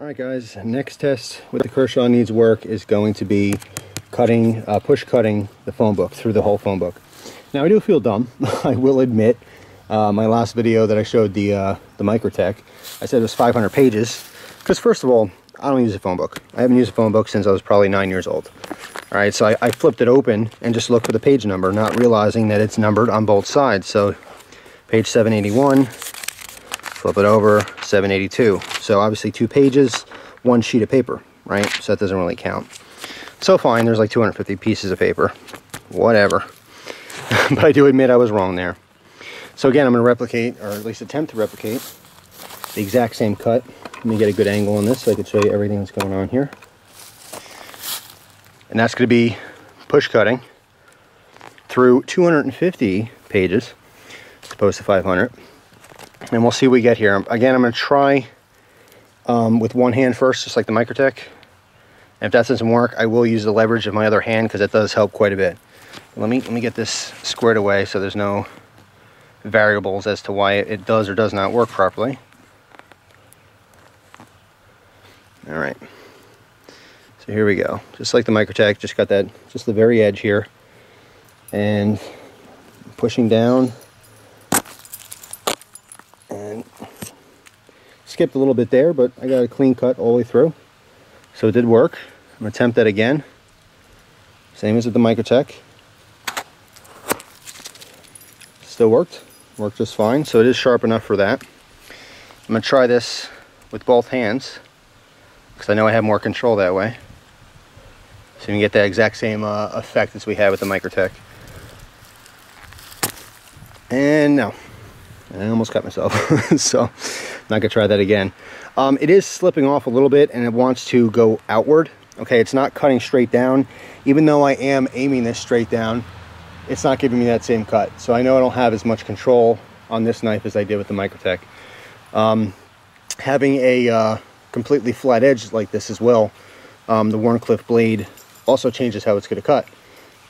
Alright guys, next test with the Kershaw needs work is going to be cutting, push cutting the phone book through the whole phone book. Now I do feel dumb, I will admit. My last video that I showed the Microtech, I said it was 500 pages. Because first of all, I don't use a phone book. I haven't used a phone book since I was probably 9 years old. Alright, so I flipped it open and just looked for the page number, not realizing that it's numbered on both sides. So page 781, flip it over, 782. So obviously 2 pages, 1 sheet of paper, right? So that doesn't really count. So fine, there's like 250 pieces of paper. Whatever. But I do admit I was wrong there. So again, I'm going to replicate, or at least attempt to replicate, the exact same cut. Let me get a good angle on this so I can show you everything that's going on here. And that's going to be push cutting through 250 pages as opposed to 500. And we'll see what we get here. Again, I'm going to try with one hand first, just like the Microtech. And if that doesn't work, I will use the leverage of my other hand because it does help quite a bit. Let me get this squared away so there's no variables as to why it does or does not work properly. All right. So here we go. Just like the Microtech, just got that, just the very edge here. And pushing down. And skipped a little bit there, but I got a clean cut all the way through. So it did work. I'm going to attempt that again. Same as with the Microtech. Still worked. Worked just fine. So it is sharp enough for that. I'm going to try this with both hands because I know I have more control that way. So you can get that exact same effect as we had with the Microtech. And no. I almost cut myself. So I'm not gonna try that again. It is slipping off a little bit and it wants to go outward. Okay, it's not cutting straight down. Even though I am aiming this straight down, it's not giving me that same cut. So I know I don't have as much control on this knife as I did with the Microtech. Having a completely flat edge like this as well, the Warncliffe blade also changes how it's gonna cut.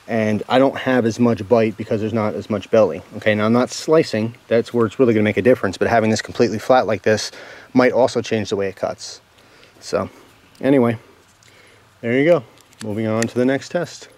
And I don't have as much bite because there's not as much belly. Okay, now I'm not slicing, that's where it's really gonna make a difference, but having this completely flat like this might also change the way it cuts. So, anyway, there you go. Moving on to the next test.